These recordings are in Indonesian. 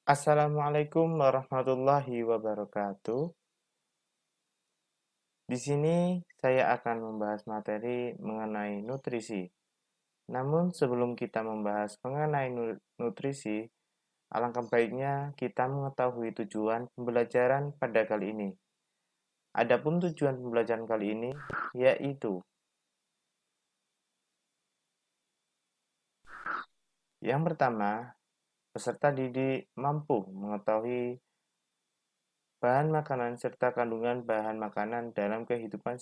Assalamualaikum warahmatullahi wabarakatuh. Di sini saya akan membahas materi mengenai nutrisi. Namun sebelum kita membahas mengenai nutrisi, alangkah baiknya kita mengetahui tujuan pembelajaran pada kali ini. Adapun tujuan pembelajaran kali ini yaitu yang pertama, peserta didik mampu mengetahui bahan makanan serta kandungan bahan makanan dalam kehidupan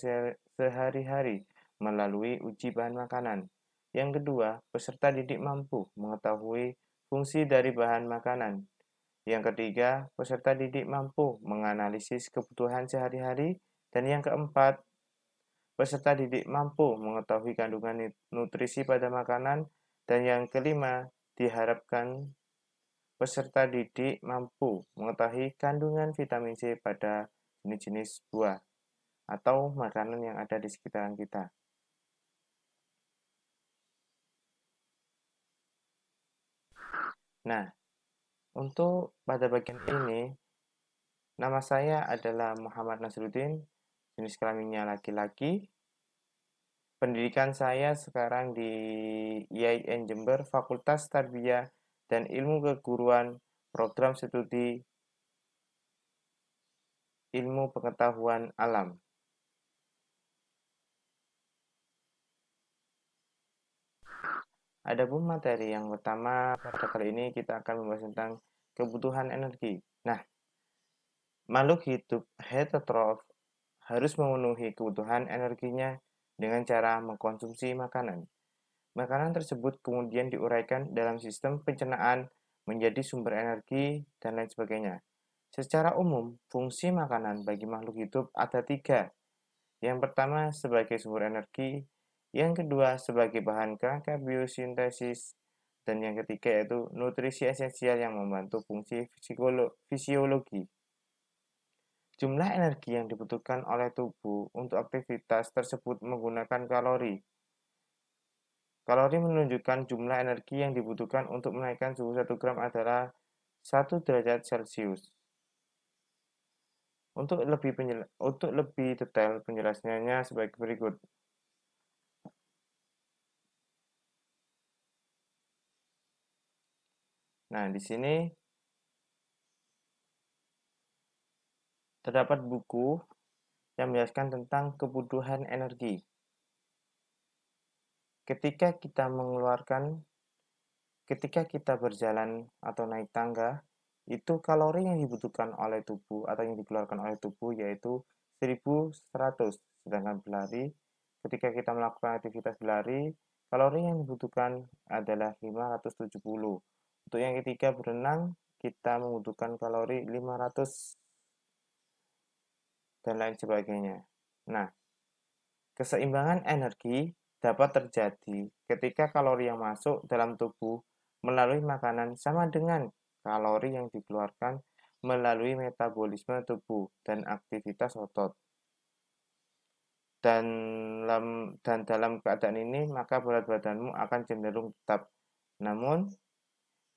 sehari-hari melalui uji bahan makanan. Yang kedua, peserta didik mampu mengetahui fungsi dari bahan makanan. Yang ketiga, peserta didik mampu menganalisis kebutuhan sehari-hari. Dan yang keempat, peserta didik mampu mengetahui kandungan nutrisi pada makanan. Dan yang kelima, diharapkan peserta didik mampu mengetahui kandungan vitamin C pada jenis-jenis buah atau makanan yang ada di sekitaran kita. Nah, untuk pada bagian ini, nama saya adalah Muhammad Nasruddin, jenis kelaminnya laki-laki. Pendidikan saya sekarang di IAIN Jember, Fakultas Tarbiyah dan Ilmu Keguruan, Program Studi Ilmu Pengetahuan Alam. Adapun materi yang pertama pada kali ini kita akan membahas tentang kebutuhan energi. Nah, makhluk hidup heterotrof harus memenuhi kebutuhan energinya dengan cara mengkonsumsi makanan. Makanan tersebut kemudian diuraikan dalam sistem pencernaan menjadi sumber energi dan lain sebagainya. Secara umum, fungsi makanan bagi makhluk hidup ada tiga. Yang pertama sebagai sumber energi, yang kedua sebagai bahan kerangka biosintesis, dan yang ketiga yaitu nutrisi esensial yang membantu fungsi fisiologi. Jumlah energi yang dibutuhkan oleh tubuh untuk aktivitas tersebut menggunakan kalori. Kalori menunjukkan jumlah energi yang dibutuhkan untuk menaikkan suhu 1 gram adalah 1 derajat Celcius. Untuk lebih detail penjelasannya sebagai berikut. Nah, di sini terdapat buku yang menjelaskan tentang kebutuhan energi. Ketika kita berjalan atau naik tangga, itu kalori yang dibutuhkan oleh tubuh atau yang dikeluarkan oleh tubuh yaitu 1100. Sedangkan berlari, ketika kita melakukan aktivitas berlari, kalori yang dibutuhkan adalah 570. Untuk yang ketiga berenang, kita membutuhkan kalori 500 dan lain sebagainya. Nah, keseimbangan energi dapat terjadi ketika kalori yang masuk dalam tubuh melalui makanan sama dengan kalori yang dikeluarkan melalui metabolisme tubuh dan aktivitas otot. Dan dalam keadaan ini, maka berat badanmu akan cenderung tetap. Namun,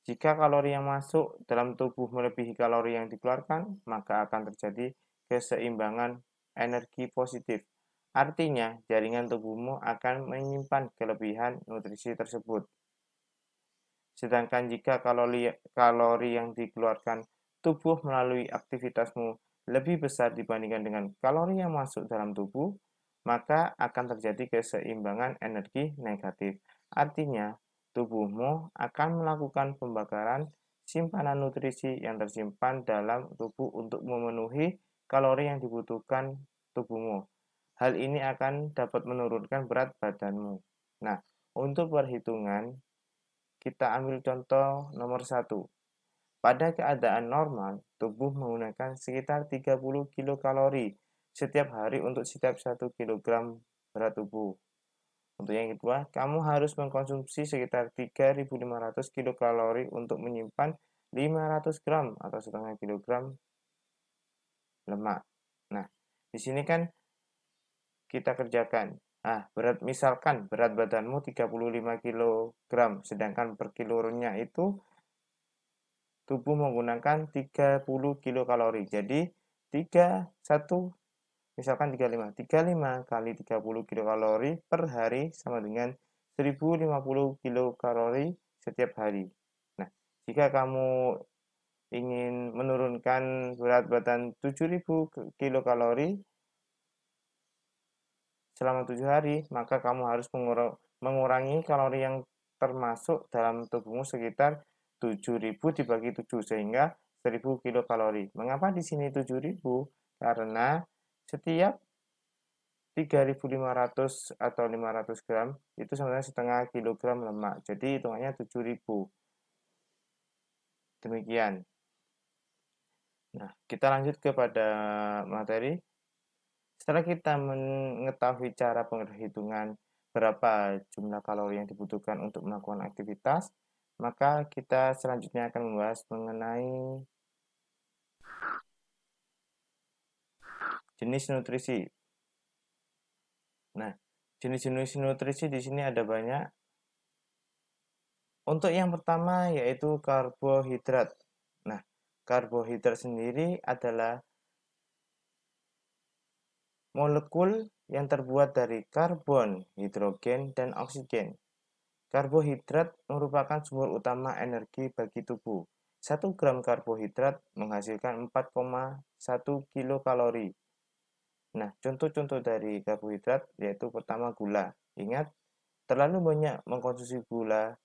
jika kalori yang masuk dalam tubuh melebihi kalori yang dikeluarkan, maka akan terjadi keseimbangan energi positif. Artinya, jaringan tubuhmu akan menyimpan kelebihan nutrisi tersebut. Sedangkan jika kalori yang dikeluarkan tubuh melalui aktivitasmu lebih besar dibandingkan dengan kalori yang masuk dalam tubuh, maka akan terjadi keseimbangan energi negatif. Artinya, tubuhmu akan melakukan pembakaran simpanan nutrisi yang tersimpan dalam tubuh untuk memenuhi kalori yang dibutuhkan tubuhmu. Hal ini akan dapat menurunkan berat badanmu. Nah, untuk perhitungan, kita ambil contoh nomor 1. Pada keadaan normal, tubuh menggunakan sekitar 30 kilokalori setiap hari untuk setiap 1 kilogram berat tubuh. Untuk yang kedua, kamu harus mengkonsumsi sekitar 3.500 kilokalori untuk menyimpan 500 gram atau setengah kilogram lemak. Nah, di sini kan kita kerjakan. Misalkan berat badanmu 35 kg, sedangkan per kilonya itu tubuh menggunakan 30 kilokalori. Jadi 31 misalkan 35 kali 30 kilokalori per hari sama dengan 1050 kilokalori setiap hari. Nah, jika kamu ingin menurunkan berat badan 7000 kilokalori selama 7 hari, maka kamu harus mengurangi kalori yang termasuk dalam tubuhmu sekitar 7000 dibagi 7 sehingga 1000 kilokalori. Mengapa di sini 7000? Karena setiap 3500 atau 500 gram itu sebenarnya setengah kilogram lemak. Jadi hitungannya 7000. Demikian. Nah, kita lanjut kepada materi. Setelah kita mengetahui cara penghitungan berapa jumlah kalori yang dibutuhkan untuk melakukan aktivitas, maka kita selanjutnya akan membahas mengenai jenis nutrisi. Nah, jenis-jenis nutrisi di sini ada banyak. Untuk yang pertama yaitu karbohidrat. Nah, karbohidrat sendiri adalah molekul yang terbuat dari karbon, hidrogen, dan oksigen. Karbohidrat merupakan sumber utama energi bagi tubuh. 1 gram karbohidrat menghasilkan 4,1 kilokalori. Nah, contoh-contoh dari karbohidrat yaitu pertama gula. Ingat, terlalu banyak mengkonsumsi gula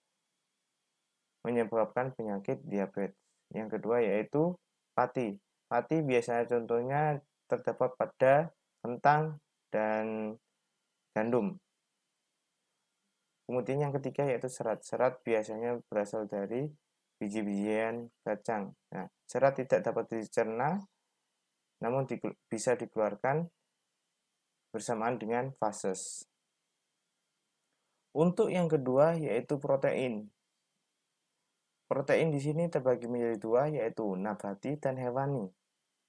menyebabkan penyakit diabetes. Yang kedua yaitu pati. Pati biasanya contohnya terdapat pada kentang dan gandum. Kemudian yang ketiga yaitu serat. Serat biasanya berasal dari biji-bijian kacang. Nah, serat tidak dapat dicerna, namun bisa dikeluarkan bersamaan dengan fases. Untuk yang kedua yaitu protein. Protein di sini terbagi menjadi dua, yaitu nabati dan hewani.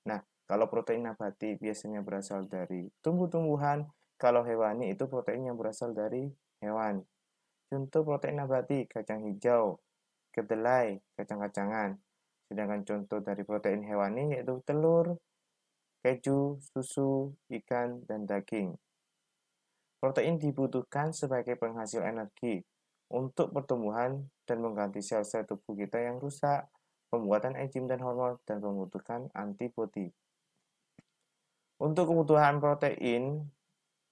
Nah, kalau protein nabati biasanya berasal dari tumbuh-tumbuhan, kalau hewani itu protein yang berasal dari hewan. Contoh protein nabati, kacang hijau, kedelai, kacang-kacangan. Sedangkan contoh dari protein hewani yaitu telur, keju, susu, ikan, dan daging. Protein dibutuhkan sebagai penghasil energi untuk pertumbuhan dan mengganti sel-sel tubuh kita yang rusak, pembuatan enzim dan hormon, dan membutuhkan antibodi. Untuk kebutuhan protein,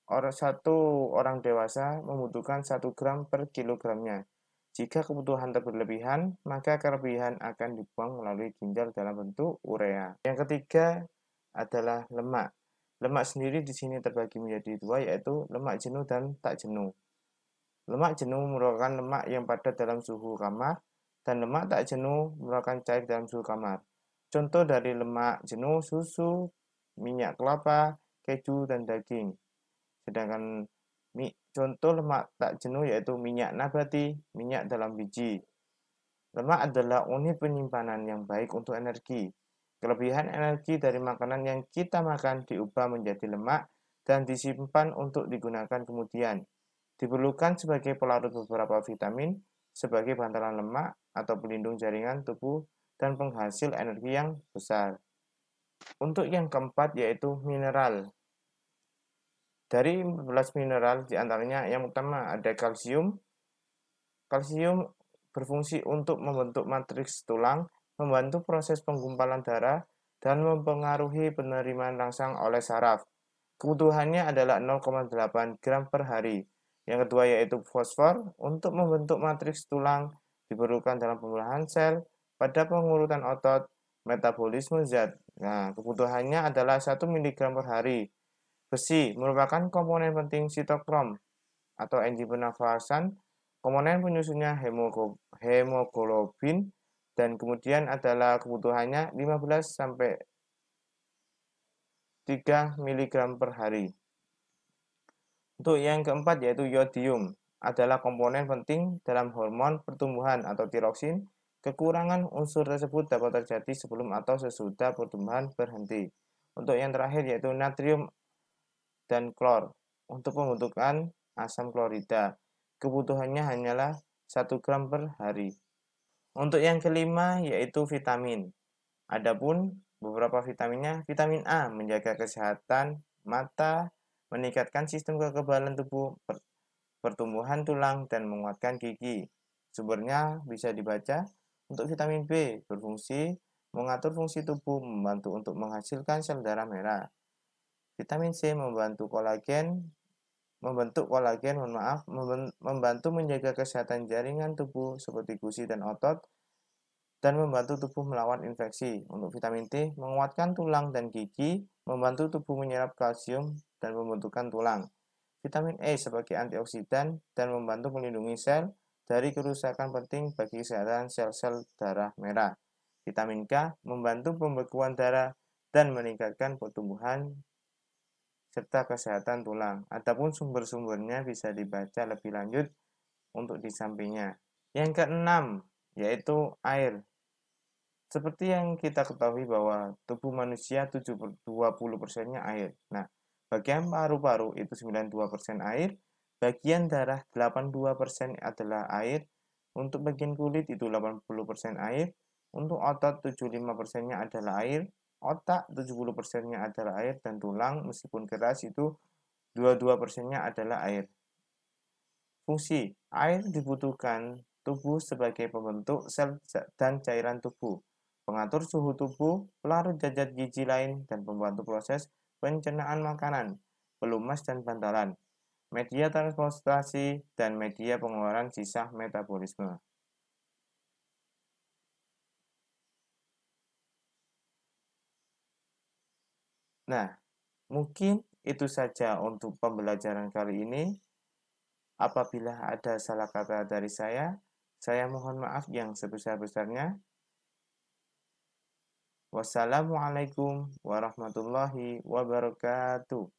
satu orang dewasa membutuhkan 1 gram per kilogramnya. Jika kebutuhan berlebihan, maka kelebihan akan dibuang melalui ginjal dalam bentuk urea. Yang ketiga adalah lemak. Lemak sendiri di sini terbagi menjadi dua, yaitu lemak jenuh dan tak jenuh. Lemak jenuh merupakan lemak yang padat dalam suhu kamar, dan lemak tak jenuh merupakan cair dalam suhu kamar. Contoh dari lemak jenuh, susu, minyak kelapa, keju, dan daging. Sedangkan contoh lemak tak jenuh yaitu minyak nabati, minyak dalam biji. Lemak adalah unit penyimpanan yang baik untuk energi. Kelebihan energi dari makanan yang kita makan diubah menjadi lemak dan disimpan untuk digunakan kemudian. Diperlukan sebagai pelarut beberapa vitamin, sebagai bantalan lemak atau pelindung jaringan tubuh, dan penghasil energi yang besar. Untuk yang keempat yaitu mineral. Dari 14 mineral diantaranya yang pertama ada kalsium. Kalsium berfungsi untuk membentuk matriks tulang, membantu proses penggumpalan darah, dan mempengaruhi penerimaan rangsang oleh saraf. Kebutuhannya adalah 0,8 gram per hari. Yang kedua yaitu fosfor. Untuk membentuk matriks tulang diperlukan dalam pembuahan sel, pada pengurutan otot, metabolisme zat. Nah, kebutuhannya adalah 1 mg per hari. Besi merupakan komponen penting sitokrom atau enzim pernafasan, komponen penyusunnya hemoglobin, dan kemudian adalah kebutuhannya 15 sampai 3 mg per hari. Untuk yang keempat yaitu yodium, adalah komponen penting dalam hormon pertumbuhan atau tiroksin. Kekurangan unsur tersebut dapat terjadi sebelum atau sesudah pertumbuhan berhenti. Untuk yang terakhir yaitu natrium dan klor. Untuk pembentukan asam klorida, kebutuhannya hanyalah 1 gram per hari. Untuk yang kelima yaitu vitamin. Adapun beberapa vitaminnya, vitamin A menjaga kesehatan mata, meningkatkan sistem kekebalan tubuh, pertumbuhan tulang, dan menguatkan gigi. Sumbernya bisa dibaca. Untuk vitamin B berfungsi mengatur fungsi tubuh, membantu untuk menghasilkan sel darah merah. Vitamin C membentuk kolagen, membantu menjaga kesehatan jaringan tubuh seperti gusi dan otot, dan membantu tubuh melawan infeksi. Untuk vitamin T, menguatkan tulang dan gigi, membantu tubuh menyerap kalsium dan pembentukan tulang. Vitamin E sebagai antioksidan dan membantu melindungi sel dari kerusakan penting bagi kesehatan sel-sel darah merah. Vitamin K membantu pembekuan darah dan meningkatkan pertumbuhan serta kesehatan tulang. Adapun sumber-sumbernya bisa dibaca lebih lanjut untuk di sampingnya. Yang keenam, yaitu air. Seperti yang kita ketahui bahwa tubuh manusia 20%-nya air. Nah, bagian paru-paru itu 92% air, bagian darah 82% adalah air, untuk bagian kulit itu 80% air, untuk otot 75%-nya adalah air, otak 70%-nya adalah air, dan tulang meskipun keras itu 22%-nya adalah air. Fungsi air dibutuhkan tubuh sebagai pembentuk sel dan cairan tubuh, pengatur suhu tubuh, pelarut zat gizi lain, dan pembantu proses pencernaan makanan, pelumas dan bantalan, media transportasi, dan media pengeluaran sisa metabolisme. Nah, mungkin itu saja untuk pembelajaran kali ini. Apabila ada salah kata dari saya mohon maaf yang sebesar-besarnya. Wassalamualaikum warahmatullahi wabarakatuh.